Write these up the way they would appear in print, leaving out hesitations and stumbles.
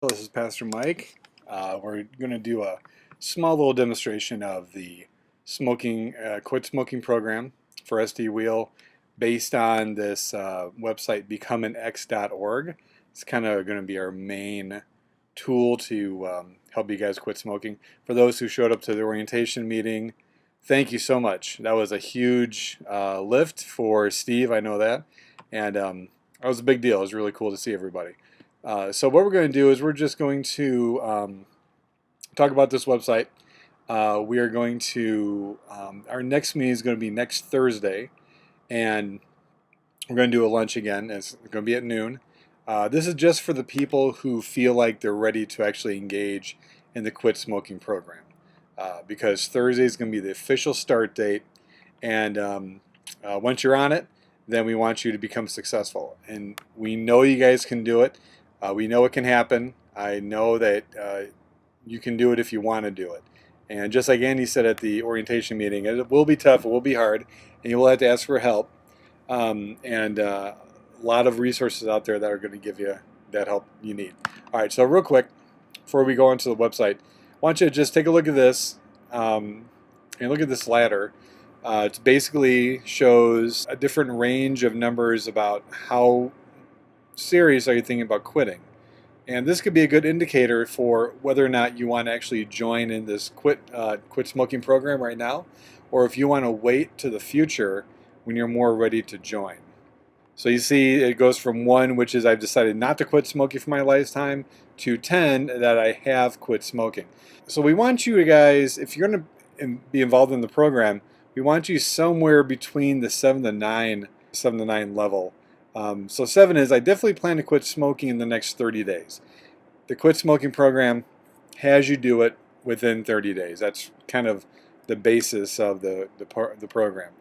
This is Pastor Mike. We're going to do a small little demonstration of the quit smoking program for SD based on this website becomeanx.org. It's kind of going to be our main tool to help you guys quit smoking. For those who showed up to the orientation meeting, thank you so much. That was a huge lift for Steve, I know that, and that was a big deal. It was really cool to see everybody. So what we're going to do is we're just going to talk about this website. We are going to, our next meeting is going to be next Thursday, and we're going to do a lunch again. It's going to be at noon. This is just for the people who feel like they're ready to actually engage in the quit smoking program, because Thursday is going to be the official start date, and once you're on it, then we want you to become successful. And we know you guys can do it. We know it can happen. I know that you can do it if you want to do it. And just like Andy said at the orientation meeting, it will be tough, it will be hard, and you will have to ask for help. And a lot of resources out there that are going to give you that help you need. All right, so real quick, before we go onto the website, I want you to just take a look at this and look at this ladder. It basically shows a different range of numbers about how serious are you thinking about quitting. And this could be a good indicator for whether or not you want to actually join in this quit smoking program right now, or if you want to wait to the future when you're more ready to join. So you see it goes from 1, which is I've decided not to quit smoking for my lifetime, to 10, that I have quit smoking. So we want you guys, if you're going to be involved in the program, we want you somewhere between the 7 to 9 level. So 7 is I definitely plan to quit smoking in the next 30 days. The quit smoking program has you do it within 30 days. That's kind of the basis of the program.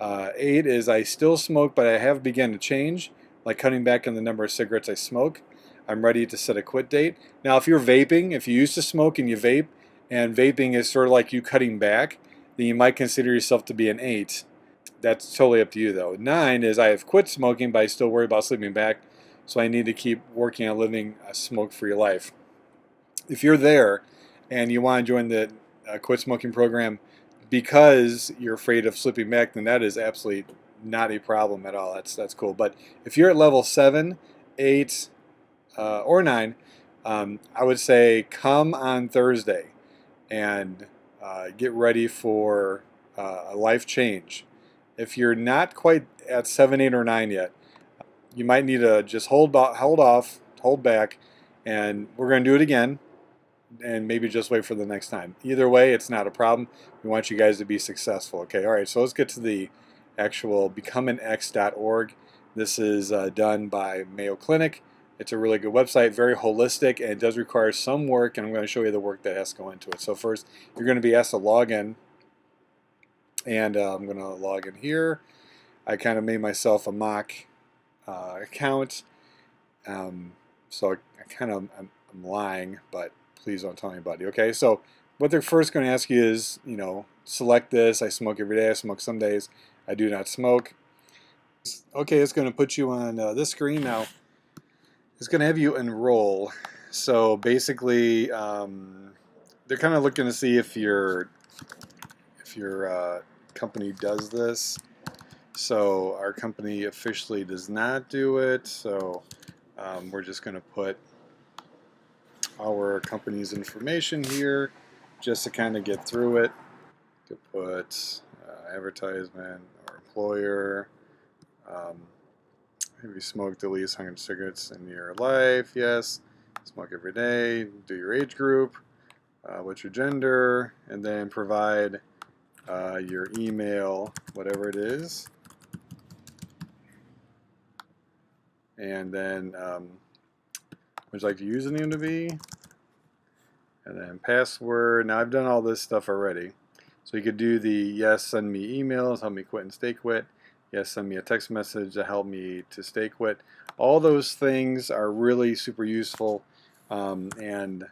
8 is I still smoke, but I have begun to change, like cutting back on the number of cigarettes I smoke. I'm ready to set a quit date. Now, if you're vaping, if you used to smoke and you vape, and vaping is sort of like you cutting back, then you might consider yourself to be an 8. That's totally up to you, though. 9 is I have quit smoking, but I still worry about sleeping back, so I need to keep working on living a smoke-free life. If you're there and you want to join the quit smoking program because you're afraid of slipping back, then that is absolutely not a problem at all. That's cool. But if you're at level 7, 8, or 9, I would say come on Thursday and get ready for a life change. If you're not quite at 7, 8, or 9 yet, you might need to just hold off, hold back, and we're going to do it again, and maybe just wait for the next time. Either way, it's not a problem. We want you guys to be successful. Okay, all right, so let's get to the actual becomeanx.org. This is done by Mayo Clinic. It's a really good website, very holistic, and it does require some work, and I'm going to show you the work that has to go into it. So first, you're going to be asked to log in. And I'm going to log in here. I kind of made myself a mock account. So I'm lying, but please don't tell anybody. Okay, so what they're first going to ask you is, select this. I smoke every day. I smoke some days. I do not smoke. Okay, it's going to put you on this screen now. It's going to have you enroll. So basically, they're kind of looking to see if your company does this. So our company officially does not do it. So we're just going to put our company's information here just to kind of get through it. To put advertisement or employer. Have you smoked at least 100 cigarettes in your life? Yes. Smoke every day. Do your age group. What's your gender? And then provide your email, whatever it is. And then would you like your username to be? And then password. Now I've done all this stuff already. So you could do the yes, send me emails, help me quit and stay quit. Yes, send me a text message to help me to stay quit. All those things are really super useful. And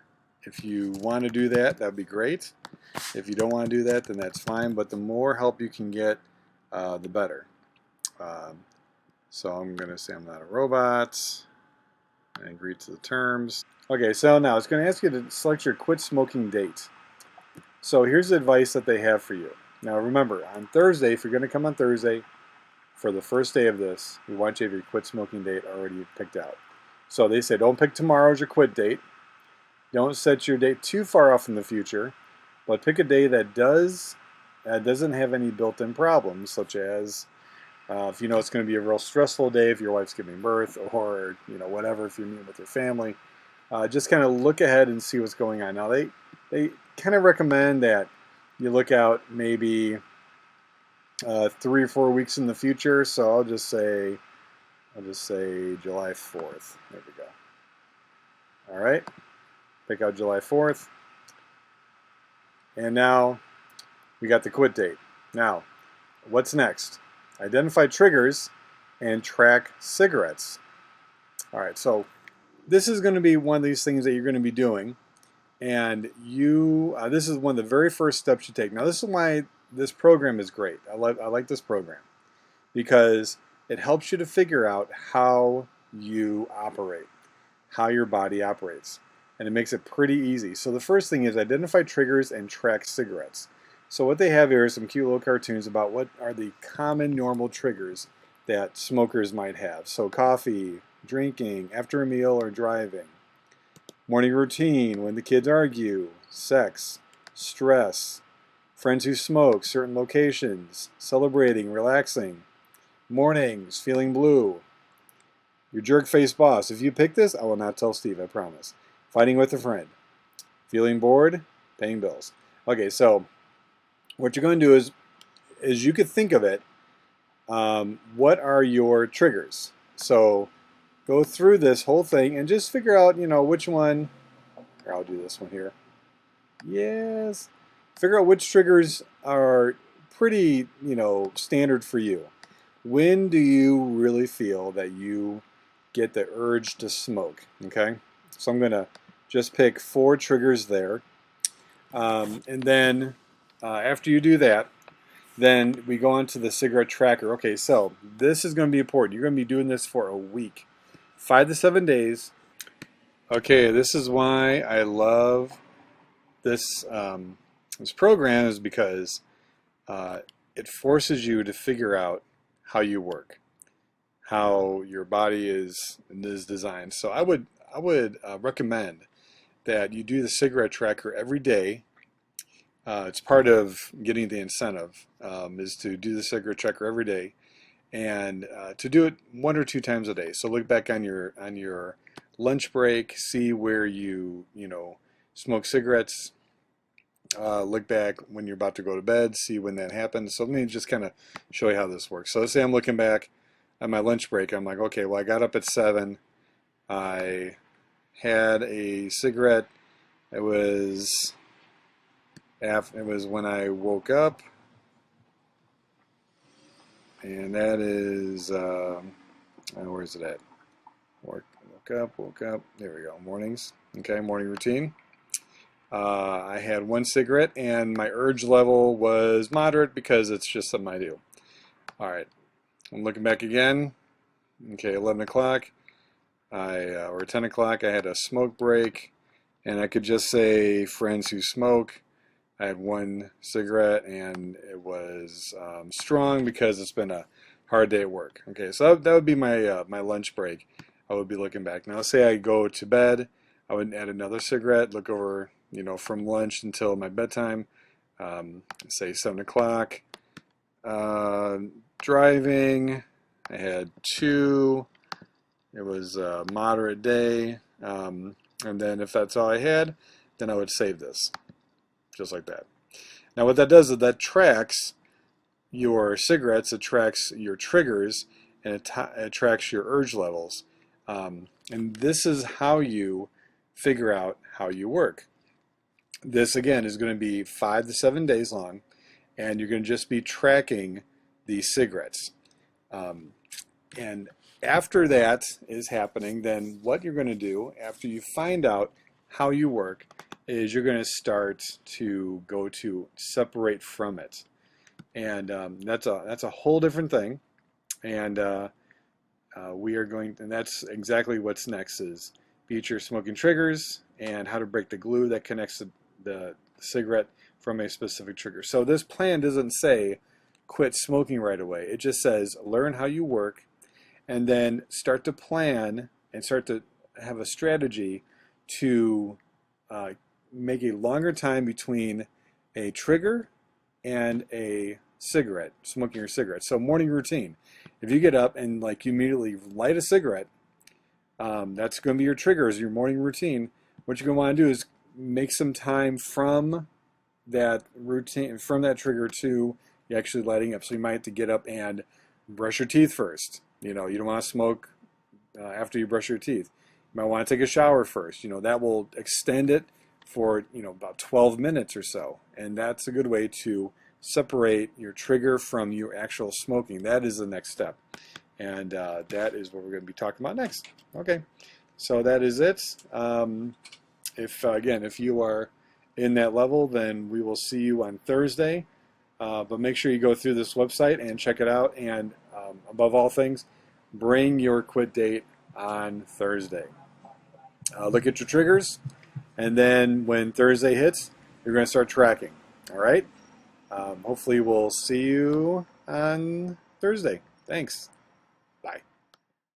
if you want to do that, that would be great. If you don't want to do that, then that's fine. But the more help you can get, the better. So I'm going to say I'm not a robot and agree to the terms. Okay, so now it's going to ask you to select your quit smoking date. So here's the advice that they have for you. Now remember, on Thursday, if you're going to come on Thursday for the first day of this, we want you to have your quit smoking date already picked out. So they say don't pick tomorrow as your quit date. Don't set your date too far off in the future, but pick a day that doesn't have any built-in problems, such as if you know it's going to be a real stressful day if your wife's giving birth, or whatever if you're meeting with your family. Just kind of look ahead and see what's going on. Now they kind of recommend that you look out maybe 3 or 4 weeks in the future. So I'll just say July 4th. There we go. All right, pick out July 4th, and now we got the quit date. Now, what's next? Identify triggers and track cigarettes. All right, so this is going to be one of these things that you're going to be doing, and this is one of the very first steps you take. Now, this is why this program is great. I like this program because it helps you to figure out how you operate, how your body operates, and it makes it pretty easy. So the first thing is identify triggers and track cigarettes. So what they have here is some cute little cartoons about what are the common normal triggers that smokers might have. So coffee, drinking, after a meal or driving, morning routine, when the kids argue, sex, stress, friends who smoke, certain locations, celebrating, relaxing, mornings, feeling blue, your jerk-faced boss. If you pick this, I will not tell Steve, I promise. Fighting with a friend, feeling bored, paying bills. Okay, so what you're going to do is you could think of it, what are your triggers? So go through this whole thing and just figure out, which one. Here, I'll do this one here. Yes. Figure out which triggers are pretty, standard for you. When do you really feel that you get the urge to smoke? Okay. So I'm going to just pick 4 triggers there. And then after you do that, then we go on to the cigarette tracker. Okay, so this is going to be important. You're going to be doing this for a week, 5 to 7 days. Okay, this is why I love this this program, is because it forces you to figure out how you work, how your body is designed. So I would recommend that you do the cigarette tracker every day. It's part of getting the incentive, is to do the cigarette tracker every day, and to do it 1 or 2 times a day. So look back on your lunch break, see where you smoke cigarettes. Look back when you're about to go to bed, see when that happens. So let me just kind of show you how this works. So let's say I'm looking back at my lunch break. I'm like, okay, well, I got up at 7. I had a cigarette. It was when I woke up, and that is where is it at? Woke up. There we go. Mornings. Okay, morning routine. I had 1 cigarette, and my urge level was moderate because it's just something I do. All right, I'm looking back again. Okay, 11 o'clock. Or 10 o'clock. I had a smoke break, and I could just say friends who smoke. I had 1 cigarette, and it was strong because it's been a hard day at work. Okay, so that would be my my lunch break. I would be looking back. Now, say I go to bed, I would add another cigarette, look over, from lunch until my bedtime, say 7 o'clock. Driving, I had 2. It was a moderate day. And then if that's all I had, then I would save this. Just like that. Now what that does is that tracks your cigarettes, it tracks your triggers, and it tracks your urge levels. And this is how you figure out how you work. This again is going to be 5 to 7 days long, and you're going to just be tracking these cigarettes. And after that is happening, then what you're going to do after you find out how you work is you're going to start to go to separate from it, and that's a whole different thing. And we are going, and that's exactly what's next, is future smoking triggers, and how to break the glue that connects the cigarette from a specific trigger. So this plan doesn't say quit smoking right away. It just says learn how you work and then start to plan and start to have a strategy to make a longer time between a trigger and a cigarette, smoking your cigarette. So morning routine. If you get up and like you immediately light a cigarette, that's going to be your trigger, is your morning routine. What you're going to want to do is make some time from that routine, from that trigger to you actually lighting up. So you might have to get up and brush your teeth first. You know, you don't want to smoke after you brush your teeth. You might want to take a shower first. You know, that will extend it for, you know, about 12 minutes or so. And that's a good way to separate your trigger from your actual smoking. That is the next step. And that is what we're going to be talking about next. Okay, so that is it. If you are in that level, then we will see you on Thursday. But make sure you go through this website and check it out. And above all things, bring your quit date on Thursday. Look at your triggers, and then when Thursday hits, you're going to start tracking. All right? Hopefully we'll see you on Thursday. Thanks.